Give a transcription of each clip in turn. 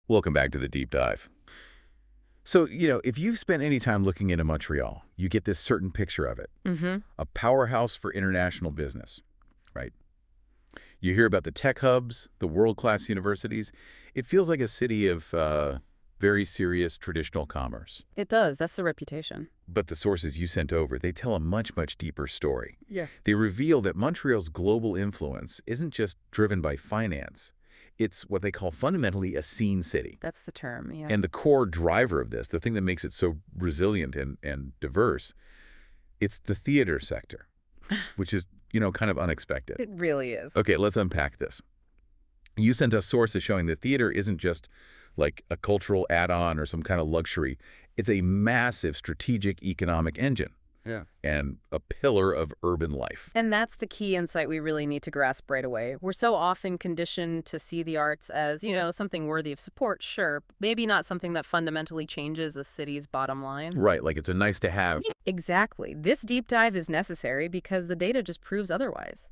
Welcome back to the deep dive. So, if you've spent any time looking into Montreal, you get this certain picture of it. Mm-hmm. A powerhouse for international business, right? You hear about the tech hubs, the world-class universities. It feels like a city of very serious traditional commerce. It does. That's the reputation. But the sources you sent over, they tell a much, much deeper story. Yeah. They reveal that Montreal's global influence isn't just driven by finance. It's what they call fundamentally a scene city. That's the term, yeah. And the core driver of this, the thing that makes it so resilient and diverse, it's the theater sector, which is, kind of unexpected. It really is. Okay, let's unpack this. You sent us sources showing that theater isn't just like a cultural add-on or some kind of luxury. It's a massive strategic economic engine. Yeah. And a pillar of urban life. And that's the key insight we really need to grasp right away. We're so often conditioned to see the arts as, something worthy of support, sure, maybe not something that fundamentally changes a city's bottom line. Right, like it's a nice to have. Exactly. This deep dive is necessary because the data just proves otherwise.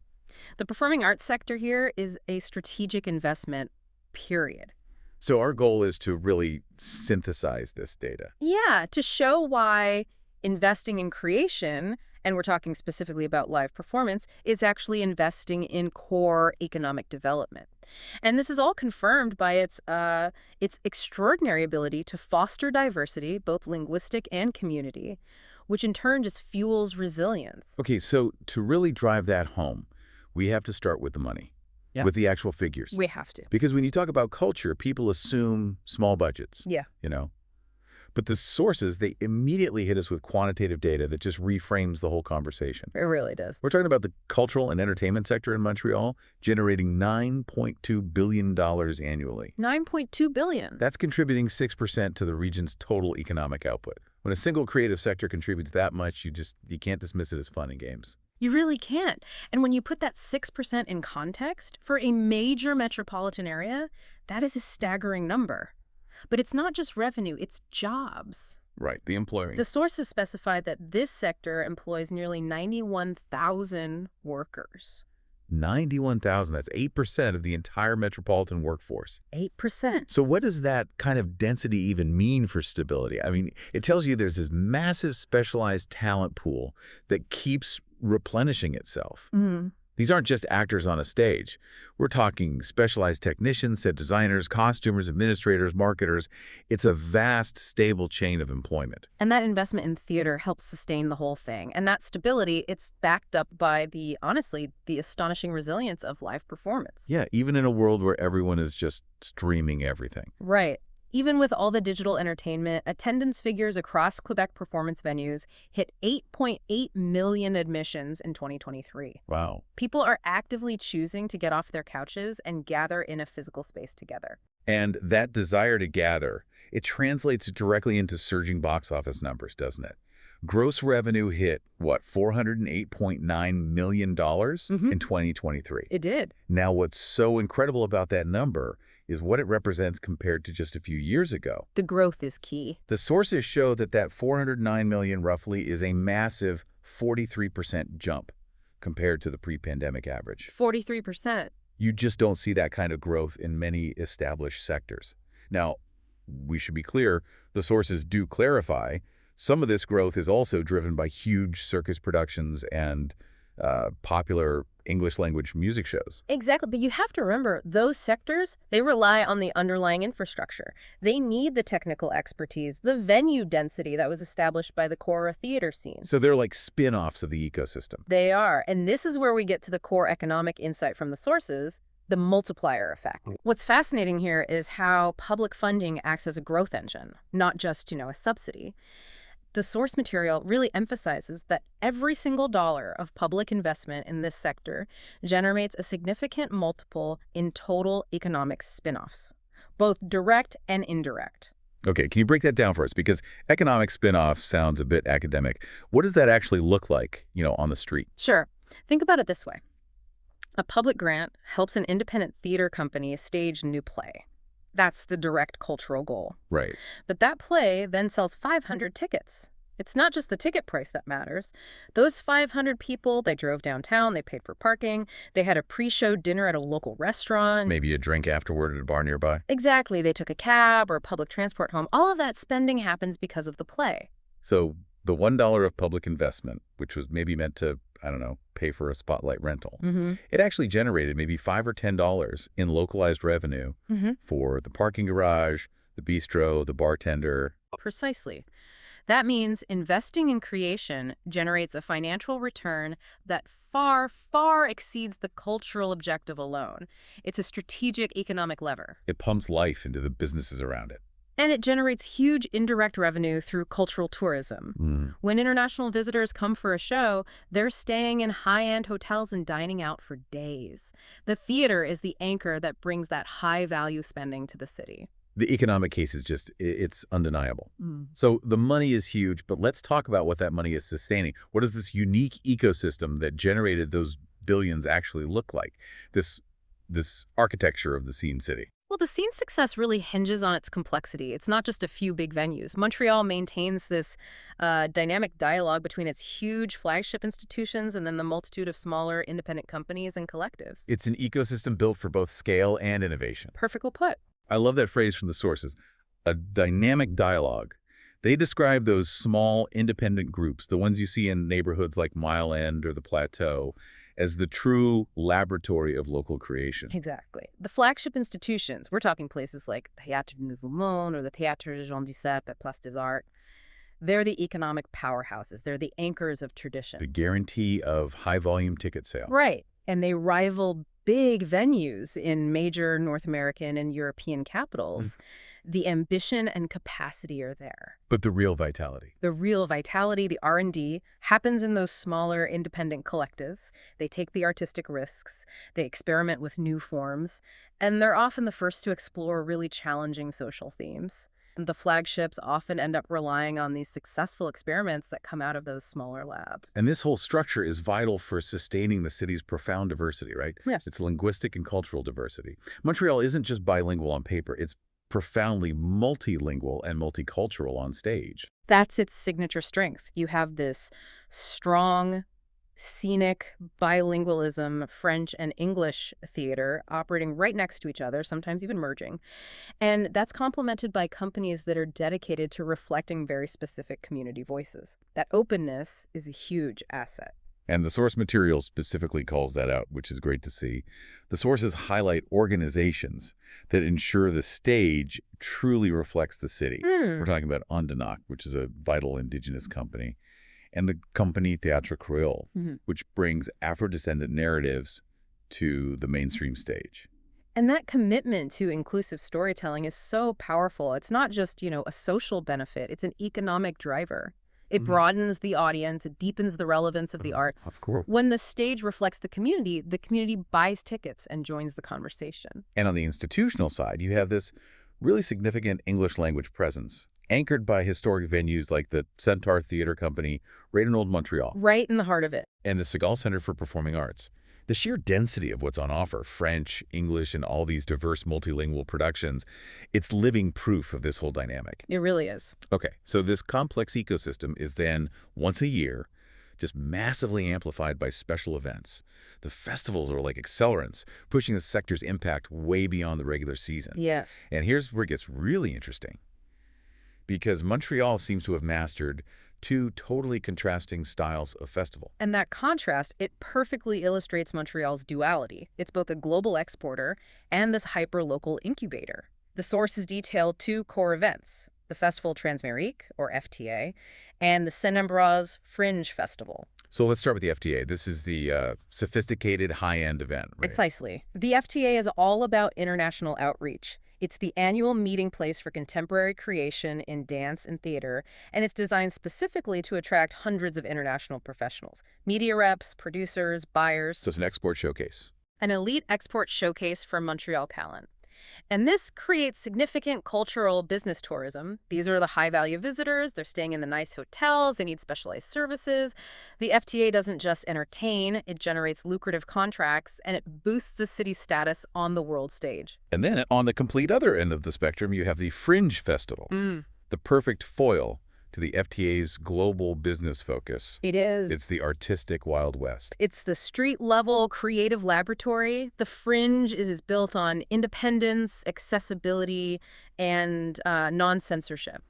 The performing arts sector here is a strategic investment, period. So our goal is to really synthesize this data. Yeah, to show why investing in creation, and we're talking specifically about live performance, is actually investing in core economic development. And this is all confirmed by its extraordinary ability to foster diversity, both linguistic and community, which in turn just fuels resilience. Okay, so to really drive that home, we have to start with the money, with the actual figures. We have to. Because when you talk about culture, people assume small budgets. Yeah. But the sources, they immediately hit us with quantitative data that just reframes the whole conversation. It really does. We're talking about the cultural and entertainment sector in Montreal generating $9.2 billion annually. $9.2 billion. That's contributing 6% to the region's total economic output. When a single creative sector contributes that much, you can't dismiss it as fun and games. You really can't. And when you put that 6% in context, for a major metropolitan area, that is a staggering number. But it's not just revenue, it's jobs. Right, the employing. The sources specified that this sector employs nearly 91,000 workers. 91,000, that's 8% of the entire metropolitan workforce. 8%. So what does that kind of density even mean for stability? I mean, it tells you there's this massive specialized talent pool that keeps replenishing itself. These aren't just actors on a stage. We're talking specialized technicians, set designers, costumers, administrators, marketers. It's a vast, stable chain of employment. And that investment in theater helps sustain the whole thing. And that stability, it's backed up by honestly, the astonishing resilience of live performance. Yeah, even in a world where everyone is just streaming everything. Right. Even with all the digital entertainment, attendance figures across Quebec performance venues hit 8.8 million admissions in 2023. Wow. People are actively choosing to get off their couches and gather in a physical space together. And that desire to gather, it translates directly into surging box office numbers, doesn't it? Gross revenue hit, $408.9 million in 2023. It did. Now, what's so incredible about that number is what it represents compared to just a few years ago. The growth is key. The sources show that $409 million roughly is a massive 43% jump compared to the pre-pandemic average. 43%. You just don't see that kind of growth in many established sectors. Now, we should be clear, the sources do clarify some of this growth is also driven by huge circus productions and popular English-language music shows. Exactly, but you have to remember, those sectors, they rely on the underlying infrastructure. They need the technical expertise, the venue density that was established by the core theater scene. So they're like spin-offs of the ecosystem. They are, and this is where we get to the core economic insight from the sources, the multiplier effect. What's fascinating here is how public funding acts as a growth engine, not just, a subsidy. The source material really emphasizes that every single dollar of public investment in this sector generates a significant multiple in total economic spin-offs, both direct and indirect. Okay, can you break that down for us? Because economic spin-off sounds a bit academic. What does that actually look like, on the street? Sure. Think about it this way. A public grant helps an independent theater company stage a new play. That's the direct cultural goal. Right. But that play then sells 500 tickets. It's not just the ticket price that matters. Those 500 people, they drove downtown, they paid for parking, they had a pre-show dinner at a local restaurant. Maybe a drink afterward at a bar nearby. Exactly. They took a cab or public transport home. All of that spending happens because of the play. So the $1 of public investment, which was maybe meant to, I don't know, pay for a spotlight rental, it actually generated maybe $5 or $10 in localized revenue for the parking garage, the bistro, the bartender. Precisely. That means investing in creation generates a financial return that far, far exceeds the cultural objective alone. It's a strategic economic lever. It pumps life into the businesses around it. And it generates huge indirect revenue through cultural tourism. When international visitors come for a show, they're staying in high-end hotels and dining out for days. The theater is the anchor that brings that high-value spending to the city. The economic case is just, it's undeniable. So the money is huge, but let's talk about what that money is sustaining. What does this unique ecosystem that generated those billions actually look like? This architecture of the Scene City. Well, the scene's success really hinges on its complexity. It's not just a few big venues. Montreal maintains this dynamic dialogue between its huge flagship institutions and then the multitude of smaller independent companies and collectives. It's an ecosystem built for both scale and innovation. Perfectly put. I love that phrase from the sources, a dynamic dialogue. They describe those small independent groups, the ones you see in neighborhoods like Mile End or the Plateau, as the true laboratory of local creation. Exactly. The flagship institutions, we're talking places like the Théâtre du Nouveau Monde or the Théâtre Jean Duceppe at Place des Arts, they're the economic powerhouses. They're the anchors of tradition. The guarantee of high-volume ticket sale. Right. And they rival big venues in major North American and European capitals. The ambition and capacity are there. But the real vitality. The real vitality, the R&D, happens in those smaller independent collectives. They take the artistic risks, they experiment with new forms, and they're often the first to explore really challenging social themes. And the flagships often end up relying on these successful experiments that come out of those smaller labs. And this whole structure is vital for sustaining the city's profound diversity, right? Yes. It's linguistic and cultural diversity. Montreal isn't just bilingual on paper, it's profoundly multilingual and multicultural on stage. That's its signature strength. You have this strong, scenic bilingualism, French and English theater operating right next to each other, sometimes even merging. And that's complemented by companies that are dedicated to reflecting very specific community voices. That openness is a huge asset. And the source material specifically calls that out, which is great to see. The sources highlight organizations that ensure the stage truly reflects the city. We're talking about Ondanak, which is a vital indigenous company, and the company Théâtre Creole, which brings Afro-descendant narratives to the mainstream stage. And that commitment to inclusive storytelling is so powerful. It's not just, a social benefit. It's an economic driver. It broadens the audience. It deepens the relevance of the art. Of course. When the stage reflects the community buys tickets and joins the conversation. And on the institutional side, you have this really significant English language presence, anchored by historic venues like the Centaur Theatre Company right in Old Montreal. Right in the heart of it. And the Segal Center for Performing Arts. The sheer density of what's on offer, French, English, and all these diverse multilingual productions, it's living proof of this whole dynamic. It really is. Okay, so this complex ecosystem is then, once a year, just massively amplified by special events. The festivals are like accelerants, pushing the sector's impact way beyond the regular season. Yes. And here's where it gets really interesting. Because Montreal seems to have mastered two totally contrasting styles of festival. And that contrast, it perfectly illustrates Montreal's duality. It's both a global exporter and this hyper-local incubator. The sources detailed two core events, the Festival Transmérique, or FTA, and the Saint-Ambroise Fringe Festival. So let's start with the FTA. This is the sophisticated high-end event, right? Precisely. The FTA is all about international outreach. It's the annual meeting place for contemporary creation in dance and theater, and it's designed specifically to attract hundreds of international professionals, media reps, producers, buyers. So it's an export showcase. An elite export showcase for Montreal talent. And this creates significant cultural business tourism. These are the high-value visitors. They're staying in the nice hotels. They need specialized services. The FTA doesn't just entertain. It generates lucrative contracts, and it boosts the city's status on the world stage. And then on the complete other end of the spectrum, you have the Fringe Festival, the perfect foil to the FTA's global business focus. It is. It's the artistic Wild West. It's the street-level creative laboratory. The Fringe is built on independence, accessibility, and non-censorship.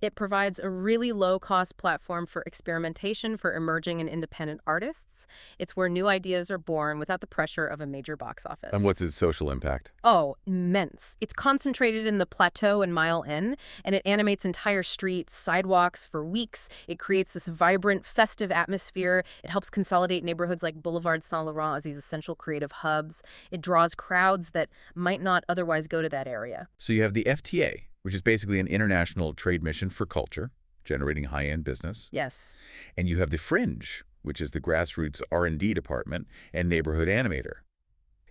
It provides a really low-cost platform for experimentation for emerging and independent artists. It's where new ideas are born without the pressure of a major box office. And what's its social impact? Oh, immense. It's concentrated in the Plateau and Mile End, and it animates entire streets, sidewalks for weeks. It creates this vibrant, festive atmosphere. It helps consolidate neighborhoods like Boulevard Saint-Laurent as these essential creative hubs. It draws crowds that might not otherwise go to that area. So you have the FTA, which is basically an international trade mission for culture, generating high-end business. Yes. And you have the Fringe, which is the grassroots R&D department and neighborhood animator.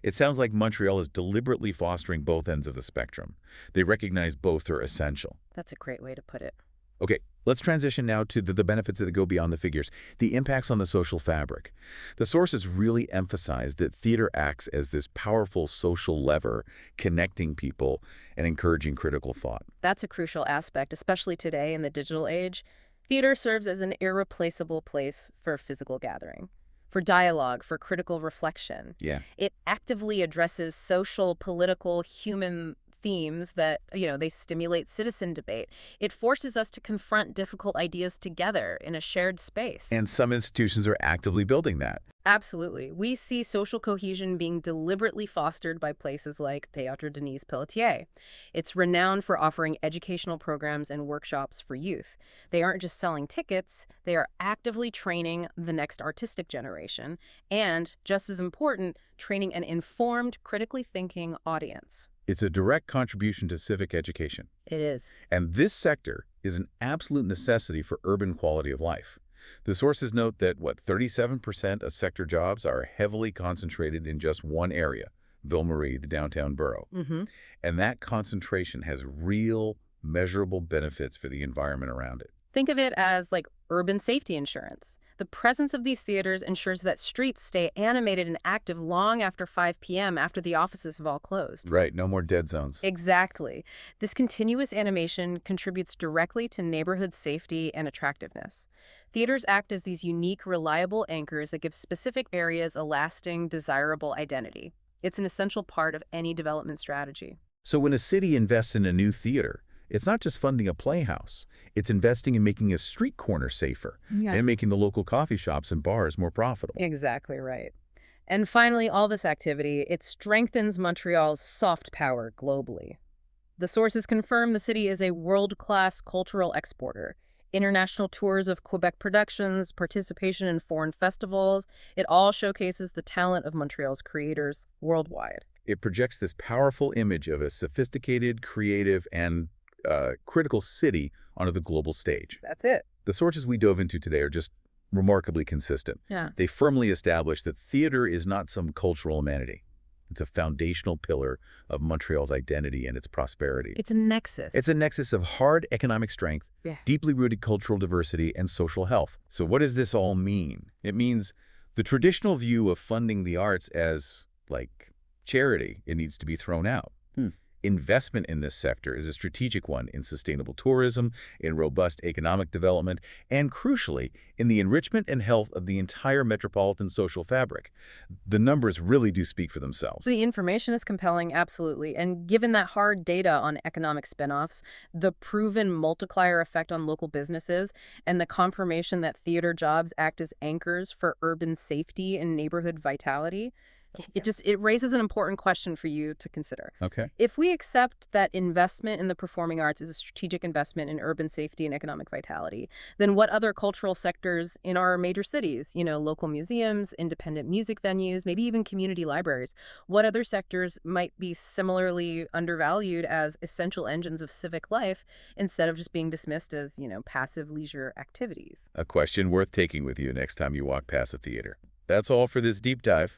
It sounds like Montreal is deliberately fostering both ends of the spectrum. They recognize both are essential. That's a great way to put it. Okay, let's transition now to the benefits that go beyond the figures, the impacts on the social fabric. The sources really emphasize that theater acts as this powerful social lever, connecting people and encouraging critical thought. That's a crucial aspect, especially today in the digital age. Theater serves as an irreplaceable place for physical gathering, for dialogue, for critical reflection. Yeah. It actively addresses social, political, human themes that, they stimulate citizen debate. It forces us to confront difficult ideas together in a shared space. And some institutions are actively building that. Absolutely. We see social cohesion being deliberately fostered by places like Théâtre Denise Pelletier. It's renowned for offering educational programs and workshops for youth. They aren't just selling tickets, they are actively training the next artistic generation, and, just as important, training an informed, critically thinking audience. It's a direct contribution to civic education. It is. And this sector is an absolute necessity for urban quality of life. The sources note that, 37% of sector jobs are heavily concentrated in just one area, Ville-Marie, the downtown borough. And that concentration has real, measurable benefits for the environment around it. Think of it as like urban safety insurance. The presence of these theaters ensures that streets stay animated and active long after 5 p.m. after the offices have all closed. Right, no more dead zones. Exactly. This continuous animation contributes directly to neighborhood safety and attractiveness. Theaters act as these unique, reliable anchors that give specific areas a lasting, desirable identity. It's an essential part of any development strategy. So when a city invests in a new theater, it's not just funding a playhouse. It's investing in making a street corner safer and making the local coffee shops and bars more profitable. Exactly right. And finally, all this activity, it strengthens Montreal's soft power globally. The sources confirm the city is a world-class cultural exporter. International tours of Quebec productions, participation in foreign festivals, it all showcases the talent of Montreal's creators worldwide. It projects this powerful image of a sophisticated, creative, and critical city onto the global stage. That's it. The sources we dove into today are just remarkably consistent. Yeah. They firmly establish that theater is not some cultural amenity. It's a foundational pillar of Montreal's identity and its prosperity. It's a nexus. It's a nexus of hard economic strength, deeply rooted cultural diversity, and social health. So what does this all mean? It means the traditional view of funding the arts as, like, charity, it needs to be thrown out. Investment in this sector is a strategic one in sustainable tourism, in robust economic development, and crucially, in the enrichment and health of the entire metropolitan social fabric. The numbers really do speak for themselves. The information is compelling, absolutely. And given that hard data on economic spinoffs, the proven multiplier effect on local businesses, and the confirmation that theater jobs act as anchors for urban safety and neighborhood vitality, it raises an important question for you to consider. Okay. If we accept that investment in the performing arts is a strategic investment in urban safety and economic vitality, then what other cultural sectors in our major cities, local museums, independent music venues, maybe even community libraries, what other sectors might be similarly undervalued as essential engines of civic life instead of just being dismissed as, passive leisure activities? A question worth taking with you next time you walk past a theater. That's all for this deep dive.